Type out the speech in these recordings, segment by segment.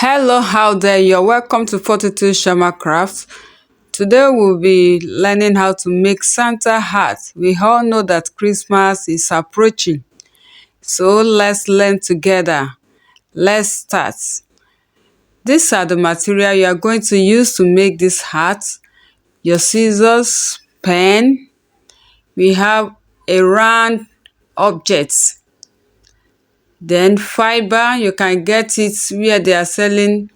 Hello, how there? You're welcome to Fortitude Shammah Crafts. Today we'll be learning how to make Santa hat. We all know that Christmas is approaching, so let's learn together. Let's start. These are the material you are going to use to make this hat. Your scissors, pen. We have a round object. Then fiber, you can get it where they are selling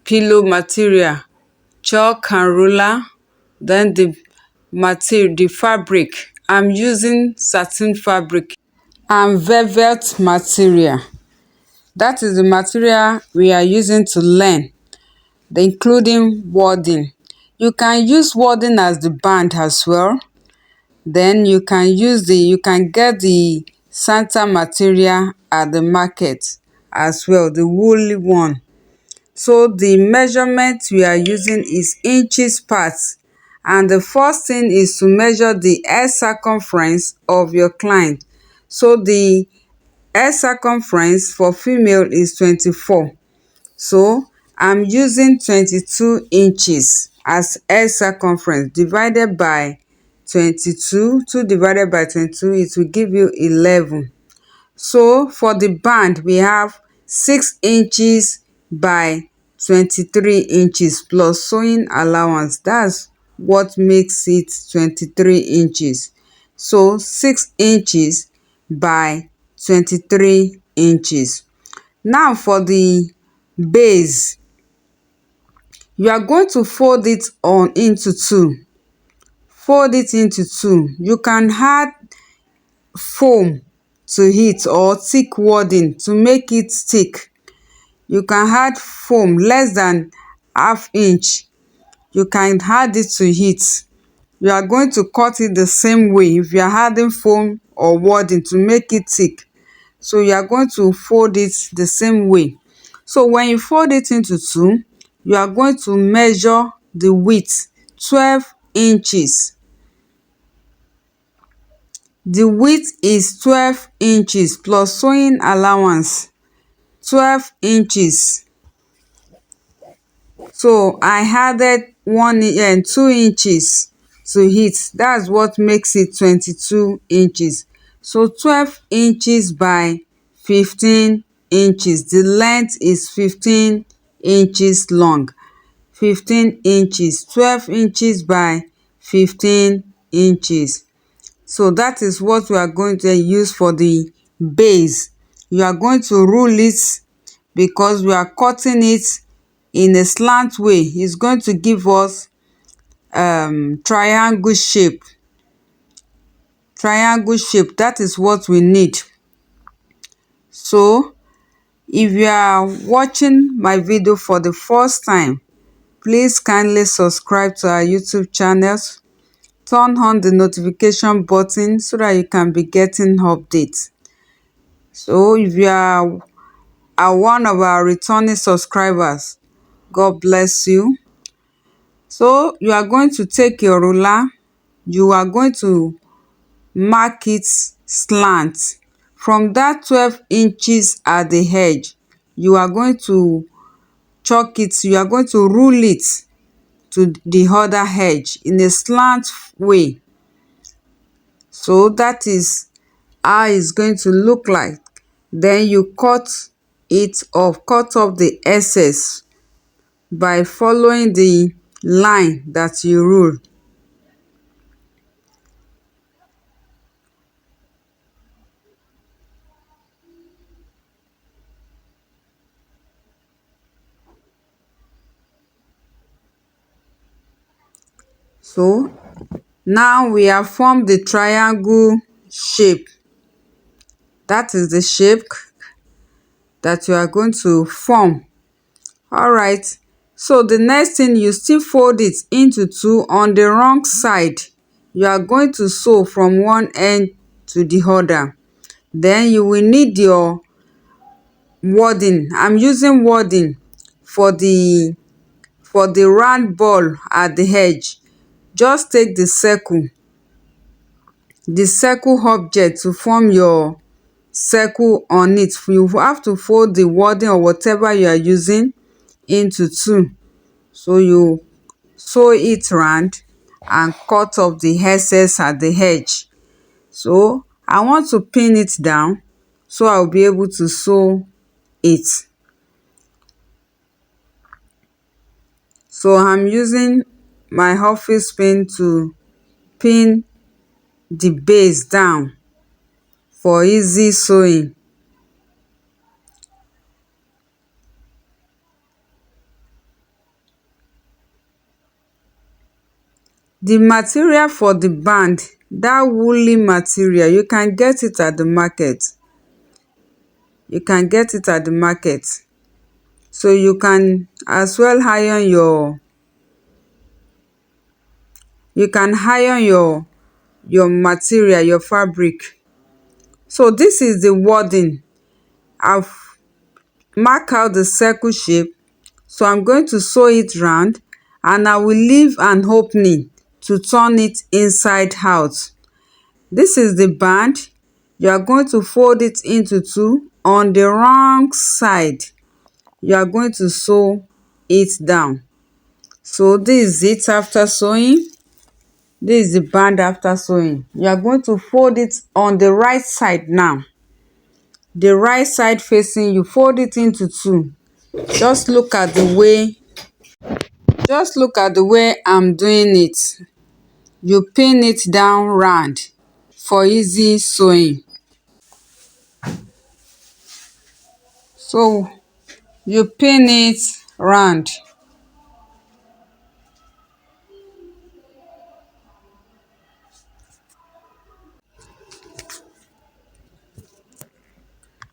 pillow material. Chalk and ruler, then the material, the fabric. I'm using satin fabric and velvet material. That is the material we are using to learn, including wording. You can use wording as the band as well. Then you can get the Santa material at the market as well, the woolly one. So the measurement we are using is inches parts, and the first thing is to measure the hair circumference of your client. So the hair circumference for female is 24. So I'm using 22 inches as hair circumference divided by 22. 2 divided by 22, it will give you 11. So for the band, we have 6 inches by 23 inches plus sewing allowance. That's what makes it 23 inches. So 6 inches by 23 inches. Now for the base, you are going to fold it on into two. Fold it into two. You can add foam to it or thick wording to make it thick. You can add foam less than half inch. You can add it to it. You are going to cut it the same way if you are adding foam or wording to make it thick. So you are going to fold it the same way. So when you fold it into two, you are going to measure the width 12 inches. The width is 12 inches plus sewing allowance 12 inches. So I added 2 inches to it. That's what makes it 22 inches. So 12 inches by 15 inches. The length is 15 inches long. 15 inches. 12 inches by 15 inches. So that is what we are going to use for the base. You are going to rule it because we are cutting it in a slant way. It's going to give us triangle shape. Triangle shape, that is what we need. So if you are watching my video for the first time, please kindly subscribe to our YouTube channel. Turn on the notification button so that you can be getting updates. So if you are one of our returning subscribers, God bless you. So you are going to take your ruler, you are going to mark it slant. From that 12 inches at the edge, you are going to chalk it, you are going to rule it to the other edge in a slant way. So that is how it's going to look like. Then you cut it off, cut off the excess by following the line that you rule. So now we have formed the triangle shape. That is the shape that you are going to form. Alright, so the next thing, you still fold it into two on the wrong side. You are going to sew from one end to the other. Then you will need your wording. I'm using wording for the round ball at the edge. Just take the circle object to form your circle on it. You have to fold the wording or whatever you are using into two. So you sew it round and cut off the excess at the edge. So I want to pin it down so I'll be able to sew it. So I'm using my office pin to pin the base down for easy sewing. The material for the band, that woolly material, you can get it at the market. You can get it at the market. So you can as well iron your material, your fabric. So this is the wording. I've marked out the circle shape. So I'm going to sew it round and I will leave an opening to turn it inside out. This is the band. You are going to fold it into two. On the wrong side, you are going to sew it down. So this is it after sewing. This is the band after sewing. You are going to fold it on the right side now. The right side facing you, fold it into two. Just look at the way I'm doing it. You pin it down round for easy sewing. So you pin it round.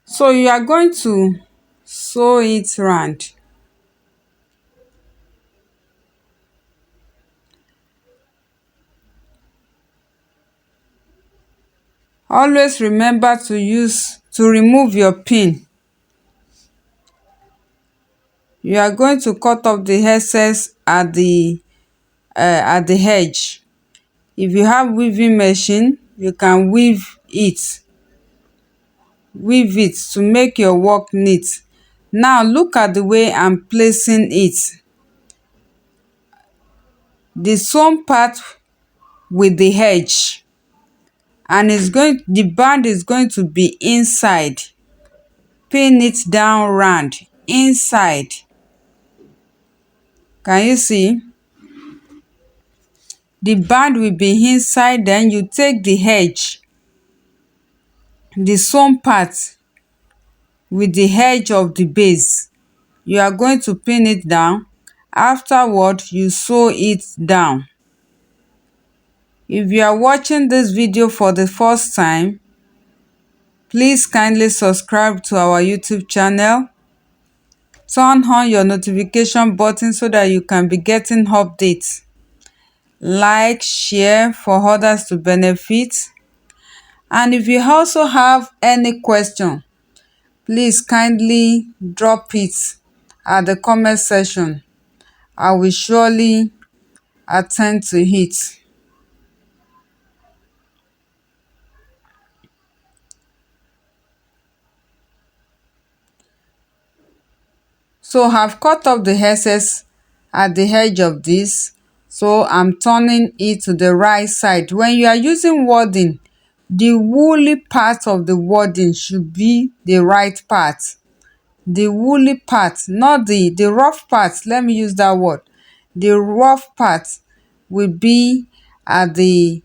So you are going to sew it round. Always remember to remove your pin. You are going to cut off the excess at the edge. If you have weaving machine, you can weave it to make your work neat. Now look at the way I'm placing it. The sewn part with the edge, and the band is going to be inside. Pin it down round inside. Can you see? The band will be inside, then you take the edge, the sewn part with the edge of the base. You are going to pin it down. Afterward, you sew it down. If you are watching this video for the first time, please kindly subscribe to our YouTube channel. Turn on your notification button so that you can be getting updates. Like, share for others to benefit. And if you also have any question, please kindly drop it at the comment section. I will surely attend to it. So I've cut off the excess at the edge of this. So I'm turning it to the right side. When you are using wording, the woolly part of the wording should be the right part. The woolly part, not the rough part. Let me use that word. The rough part will be at the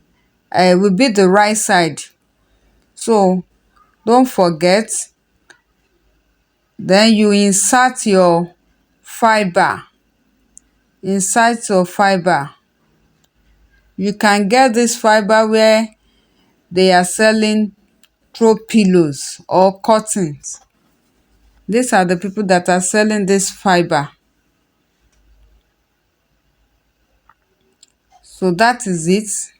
right side. So don't forget. Then you insert your fibre. Insert your fibre. You can get this fibre where they are selling throw pillows or curtains. These are the people that are selling this fibre. So that is it.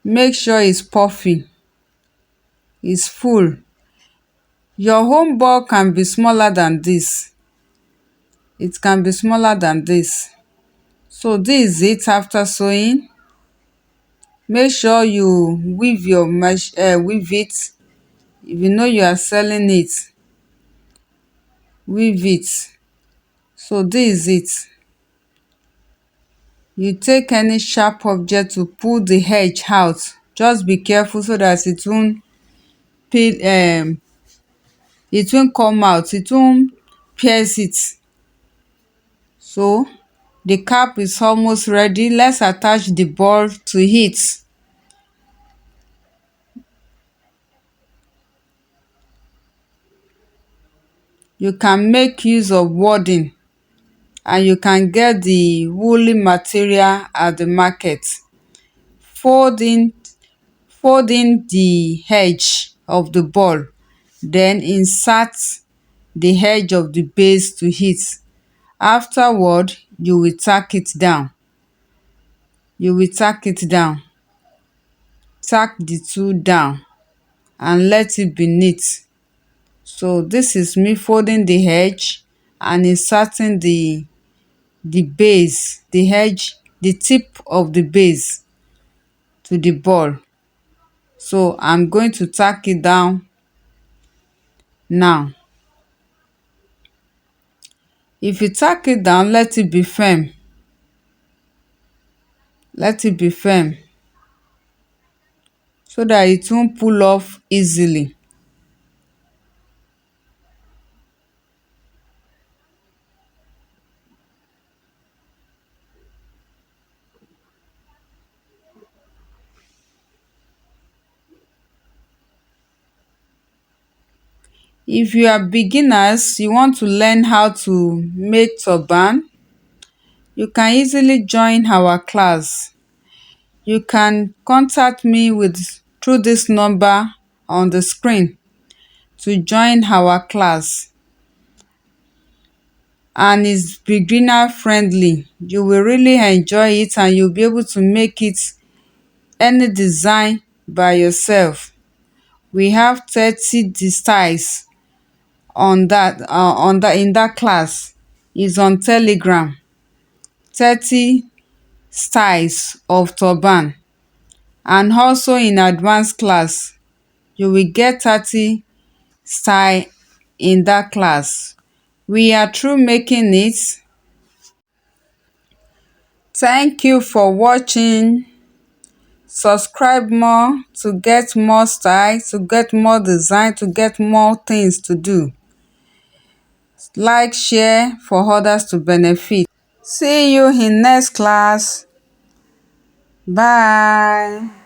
Make sure it's puffy, it's full. Your home ball can be smaller than this. It can be smaller than this. So this is it after sewing. Make sure you weave weave it. If you know you are selling it, weave it. So this is it. You take any sharp object to pull the edge out. Just be careful so that peel it won't come out, it won't pierce it. So the cap is almost ready. Let's attach the ball to it. You can make use of wadding, and you can get the woolly material at the market. Fold in the edge of the ball, then insert the edge of the base to it. Afterward, you will tack it down. Tack the two down and let it be neat. So this is me folding the edge and inserting the base, the edge, the tip of the base to the ball. So I'm going to tack it down now. If you tack it down, let it be firm. So that it won't pull off easily. If you are beginners, you want to learn how to make turban, you can easily join our class. You can contact me through this number on the screen to join our class, and it's beginner friendly. You will really enjoy it and you'll be able to make it any design by yourself. We have 30 styles in that class. Is on Telegram. 30 styles of turban, and also in advanced class you will get 30 style in that class. We are through making it. Thank you for watching. Subscribe more to get more style, to get more design, to get more things to do. Like, share for others to benefit. See you in next class. Bye.